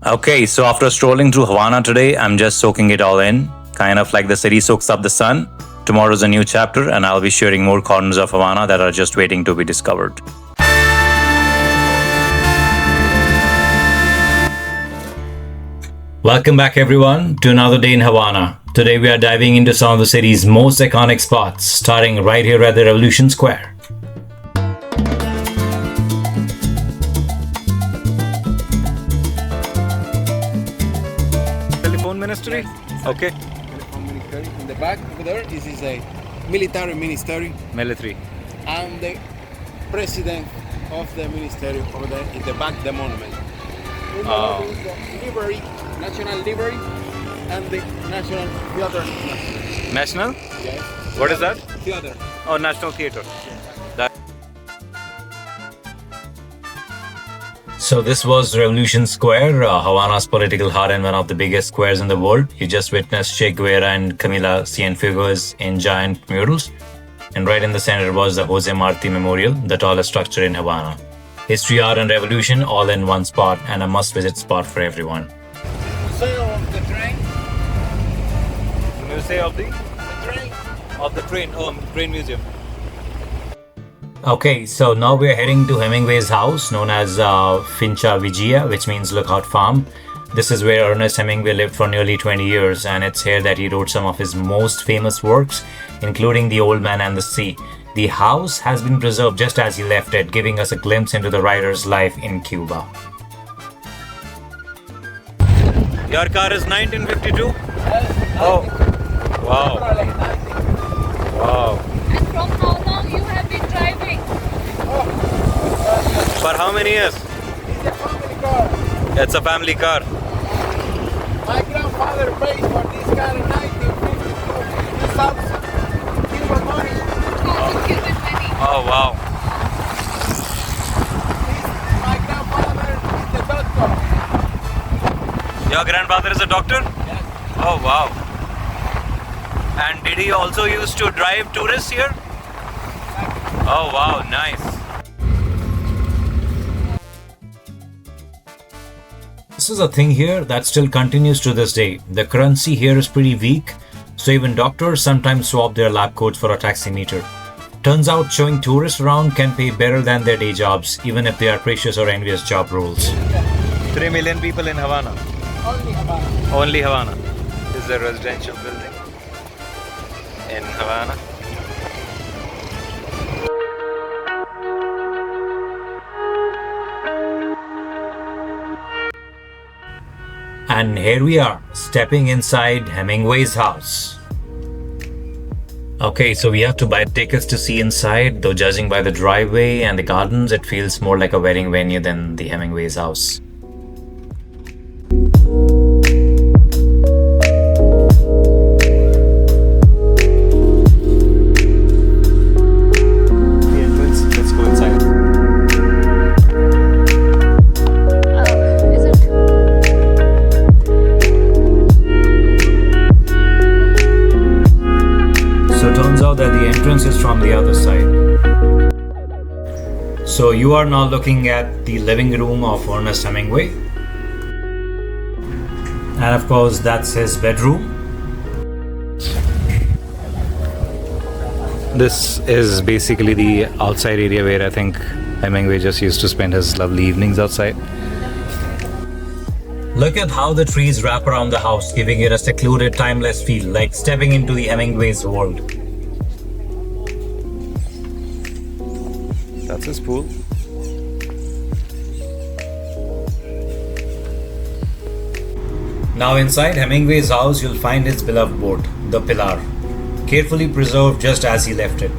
Okay, so after strolling through Havana today, I'm just soaking it all in, kind of like the city soaks up the sun. Tomorrow's a new chapter, and I'll be sharing more corners of Havana that are just waiting to be discovered. Welcome back, everyone, to another day in Havana. Today we are diving into some of the city's most iconic spots, starting right here at the Revolution Square. Telephone Ministry? Yes, Okay. Telephone Ministry. In the back over there, this is a military ministry, Military. and the president of the ministry over there in the back, the monument. In the Oh. lobby is the livery, national livery, and the national theater. National? Yes. What is that? Theater. Oh, National Theatre. So this was Revolution Square, Havana's political heart and one of the biggest squares in the world. You just witnessed Che Guevara and Camila Cienfuegos in giant murals. And right in the center was the Jose Marti Memorial, the tallest structure in Havana. History, art and revolution all in one spot, and a must-visit spot for everyone. Museum of the train. Museum of The train. the train museum. Okay, so now we're heading to Hemingway's house, known as Finca Vigía, which means lookout farm. This is where Ernest Hemingway lived for nearly 20 years, and it's here that he wrote some of his most famous works, including The Old Man and the Sea. The house has been preserved just as he left it, giving us a glimpse into the writer's life in Cuba. Your car is 1952? Oh, wow. Wow. And from how long you have been driving? For how many years? It's a family car. It's a family car. My grandfather paid for this car in 1952. 2000 Cuban money. Cuban money. Oh, wow. My grandfather is the doctor. Your grandfather is a doctor? Yes. Oh, wow. And did he also used to drive tourists here? Oh, wow, nice. This is a thing here that still continues to this day. The currency here is pretty weak, so even doctors sometimes swap their lab coats for a taximeter. Turns out showing tourists around can pay better than their day jobs, even if they are precious or envious job roles. 3 million people in Havana. Only Havana. Only Havana. This is a residential building in Havana. And here we are, stepping inside Hemingway's house. Okay, so we have to buy tickets to see inside, though judging by the driveway and the gardens, it feels more like a wedding venue than the Hemingway's house. Let's go inside. Is it? So it turns out that the entrance is from the other side. So you are now looking at the living room of Ernest Hemingway. And of course, that's his bedroom. This is basically the outside area where I think Hemingway just used to spend his lovely evenings outside. Look at how the trees wrap around the house, giving it a secluded, timeless feel, like stepping into the Hemingway's world. That's his pool. Now inside Hemingway's house, you'll find his beloved boat, the Pilar, carefully preserved just as he left it.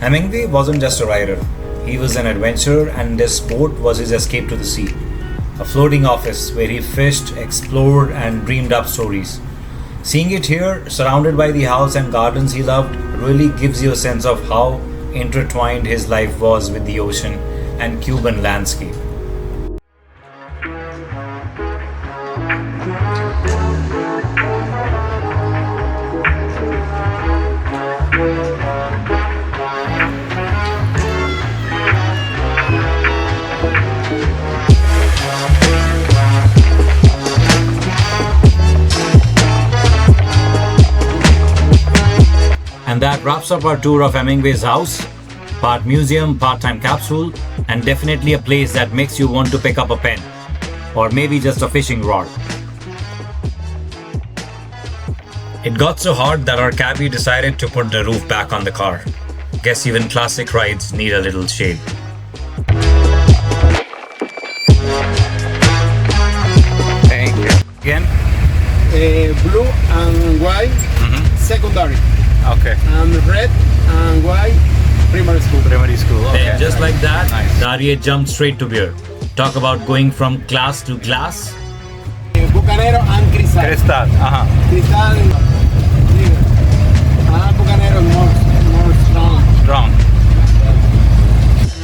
Hemingway wasn't just a writer, he was an adventurer, and this boat was his escape to the sea. A floating office where he fished, explored, and dreamed up stories. Seeing it here, surrounded by the house and gardens he loved, really gives you a sense of how intertwined his life was with the ocean and Cuban landscape. that wraps up our tour of Hemingway's house. Part museum, part-time capsule, and definitely a place that makes you want to pick up a pen. Or maybe just a fishing rod. It got so hot that our cabbie decided to put the roof back on the car. Guess even classic rides need a little shade. Thank you. Again? Blue and white, secondary. Okay. And red and white, primary school. Primary school. Okay. And just like that, Nice. Darien jumped straight to beer. Talk about going from class to glass. Bucanero and Cristal. Cristal. Cristal, Bucanero more strong. Wrong.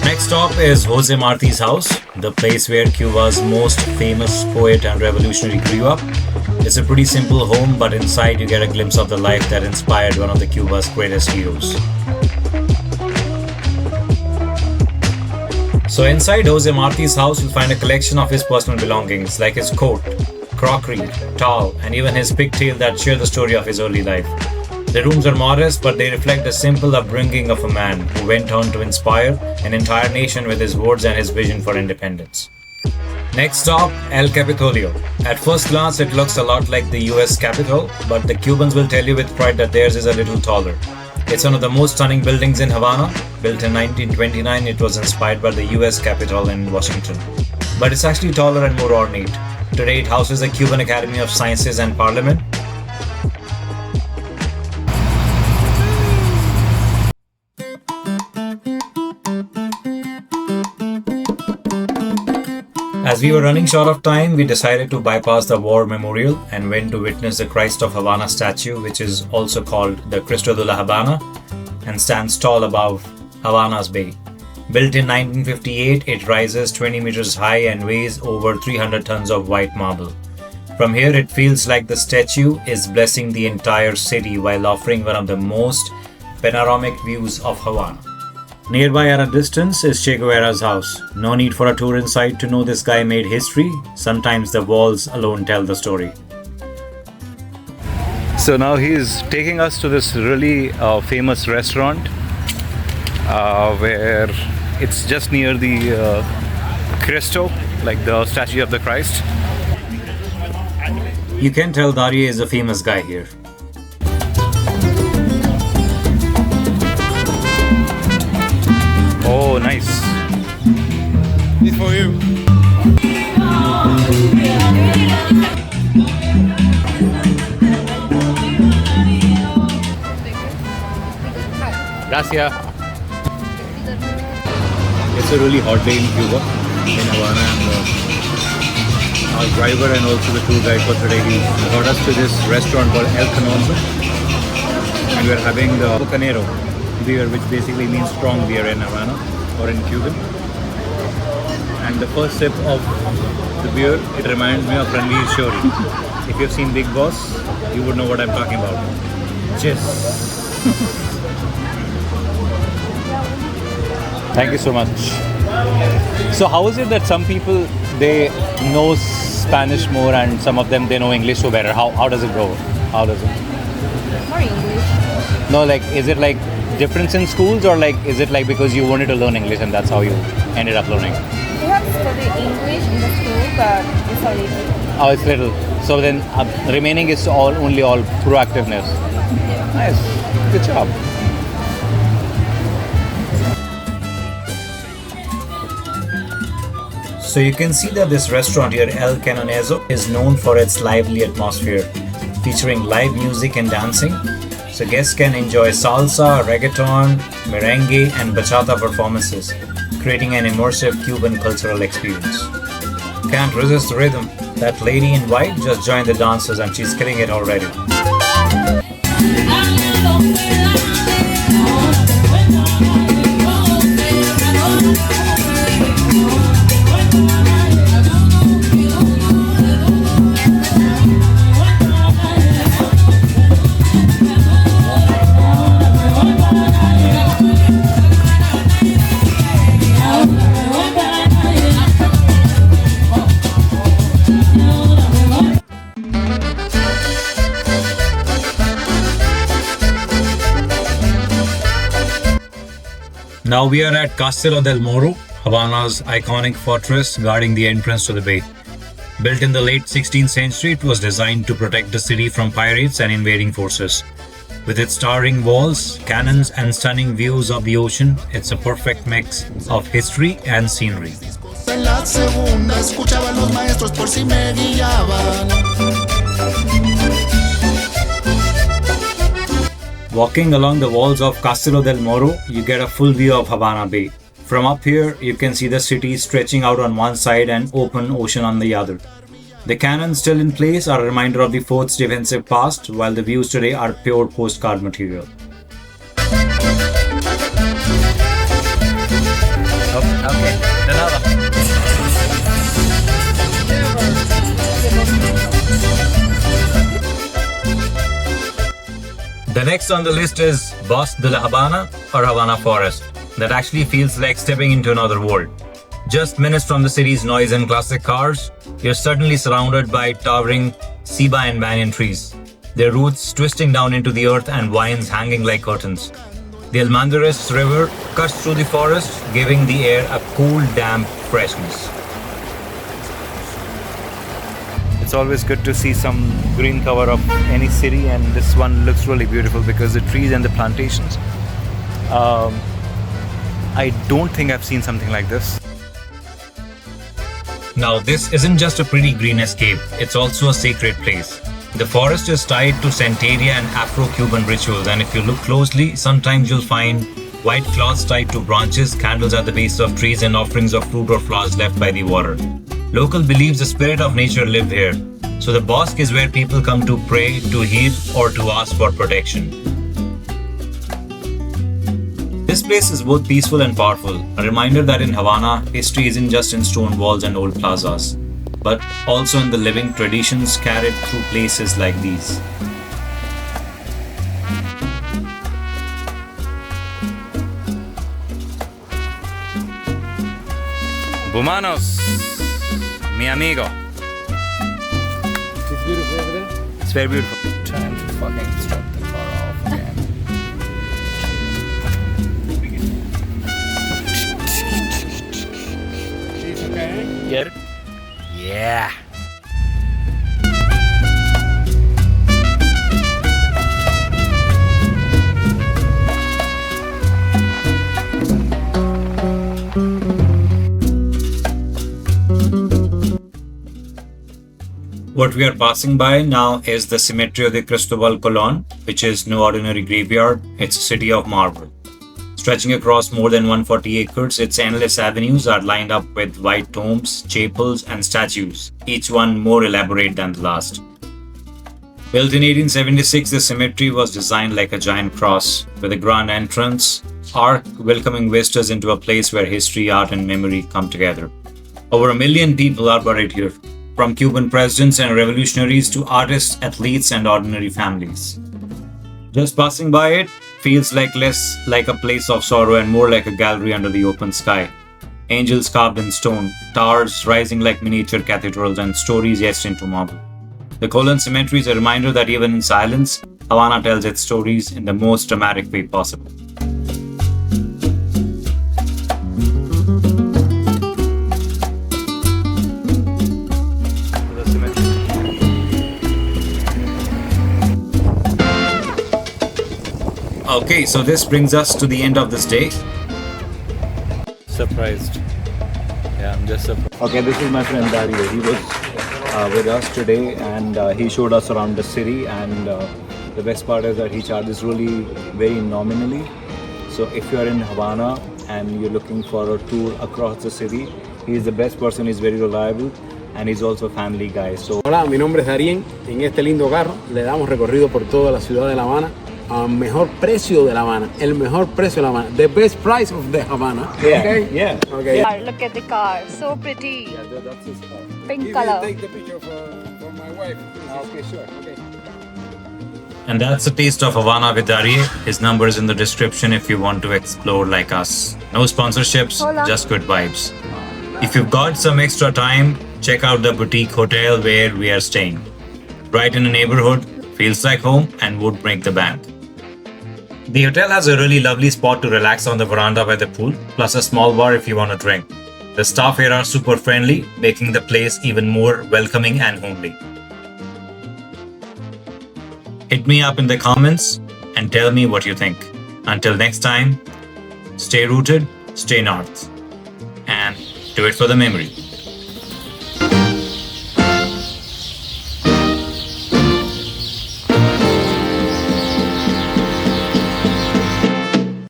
Next stop is Jose Marti's house, the place where Cuba's most famous poet and revolutionary grew up. It's a pretty simple home, but inside you get a glimpse of the life that inspired one of the Cuba's greatest heroes. So inside Jose Marti's house, you'll find a collection of his personal belongings, like his coat, crockery, towel, and even his pigtail that share the story of his early life. The rooms are modest, but they reflect the simple upbringing of a man who went on to inspire an entire nation with his words and his vision for independence. Next stop, El Capitolio. At first glance, it looks a lot like the US Capitol, but the Cubans will tell you with pride that theirs is a little taller. It's one of the most stunning buildings in Havana. Built in 1929, it was inspired by the US Capitol in Washington. But it's actually taller and more ornate. Today, it houses the Cuban Academy of Sciences and Parliament. As we were running short of time, we decided to bypass the war memorial and went to witness the Christ of Havana statue, which is also called the Cristo de La Habana and stands tall above Havana's bay. Built in 1958, it rises 20 meters high and weighs over 300 tons of white marble. From here, it feels like the statue is blessing the entire city while offering one of the most panoramic views of Havana. Nearby at a distance is Che Guevara's house. No need for a tour inside to know this guy made history. Sometimes the walls alone tell the story. So now he's taking us to this really famous restaurant where it's just near the Cristo, like the statue of the Christ. You can tell Darien is a famous guy here. Oh, nice. This for you. Gracias. It's a really hot day in Cuba, in Havana, and our driver and also the tour guide for today, he brought us to this restaurant called El Cañonazo, and we're having the Bucanero beer, which basically means strong beer in Havana or in Cuban. And the first sip of the beer, it reminds me of Ranveer Shori. If you've seen Big Boss, you would know what I'm talking about. Cheers. Thank you so much. So how is it that some people, they know Spanish more and some of them, they know English so better? How does it go? How does it? More English. No, like, is it like difference in schools, or like, is it like because you wanted to learn English and that's how you ended up learning? We have studied English in the school, but it's a little. Oh, it's little. So then remaining is only all proactiveness. Nice. Good job. So you can see that this restaurant here, El Cañonazo, is known for its lively atmosphere, featuring live music and dancing. So guests can enjoy salsa, reggaeton, merengue, and bachata performances, creating an immersive Cuban cultural experience. Can't resist the rhythm. That lady in white just joined the dancers and she's killing it already. Now we are at Castillo del Morro, Havana's iconic fortress guarding the entrance to the bay. Built in the late 16th century, it was designed to protect the city from pirates and invading forces. With its towering walls, cannons, and stunning views of the ocean, it's a perfect mix of history and scenery. En la segunda escuchaba los maestros por si me guiaban. Walking along the walls of Castillo del Morro, you get a full view of Havana Bay. From up here, you can see the city stretching out on one side and open ocean on the other. The cannons still in place are a reminder of the fort's defensive past, while the views today are pure postcard material. Okay, de nada. The next on the list is Bosque de La Habana or Havana Forest. That actually feels like stepping into another world. Just minutes from the city's noise and classic cars, you're suddenly surrounded by towering ceiba and banyan trees, their roots twisting down into the earth and vines hanging like curtains. The Almandares River cuts through the forest, giving the air a cool, damp freshness. It's always good to see some green cover of any city, and this one looks really beautiful because the trees and the plantations. I don't think I've seen something like this. Now, this isn't just a pretty green escape, it's also a sacred place. The forest is tied to Santeria and Afro-Cuban rituals, and if you look closely, sometimes you'll find white cloths tied to branches, candles at the base of trees, and offerings of fruit or flowers left by the water. Local believes the spirit of nature live here, so the bosque is where people come to pray, to heal, or to ask for protection. This place is both peaceful and powerful, a reminder that in Havana, history isn't just in stone walls and old plazas, but also in the living traditions carried through places like these. Bumanos, mi amigo. It's beautiful over there. It's very beautiful. Time to fucking start the car off again. She's okay? Yeah. Yeah. What we are passing by now is the Cemetery of the Cristobal Colon, which is no ordinary graveyard, it's a city of marble. Stretching across more than 140 acres, its endless avenues are lined up with white tombs, chapels, and statues, each one more elaborate than the last. Built in 1876, the cemetery was designed like a giant cross, with a grand entrance, arch welcoming visitors into a place where history, art, and memory come together. Over 1 million people are buried here, from Cuban presidents and revolutionaries to artists, athletes, and ordinary families. Just passing by it feels less like a place of sorrow and more like a gallery under the open sky. Angels carved in stone, towers rising like miniature cathedrals, and stories etched into marble. The Colon Cemetery is a reminder that even in silence, Havana tells its stories in the most dramatic way possible. Okay, so this brings us to the end of this day. Surprised. Yeah, I'm just surprised. Okay, this is my friend Darien. He was with us today, and he showed us around the city, and the best part is that he charges really very nominally. So if you are in Havana and you're looking for a tour across the city, he's the best person, he's very reliable, and he's also a family guy. So Hola, mi nombre es Darien. En este lindo carro le damos recorrido por toda la ciudad de La Habana al mejor precio de La Habana, el mejor precio de La Habana, the best price of the Havana. Okay? Yeah, look at the car, so pretty. That's his car. Pink You color. take the picture for my wife. Okay, sure. Okay. And that's a taste of Havana with Darien. His number is in the description if you want to explore like us. No sponsorships, Hola. just good vibes. If you've got some extra time, check out the boutique hotel where we are staying. Right in a neighborhood, feels like home and would break the bank. The hotel has a really lovely spot to relax on the veranda by the pool, plus a small bar if you want to drink. The staff here are super friendly, making the place even more welcoming and homely. Hit me up in the comments and tell me what you think. Until next time, stay rooted, stay north, and do it for the memory.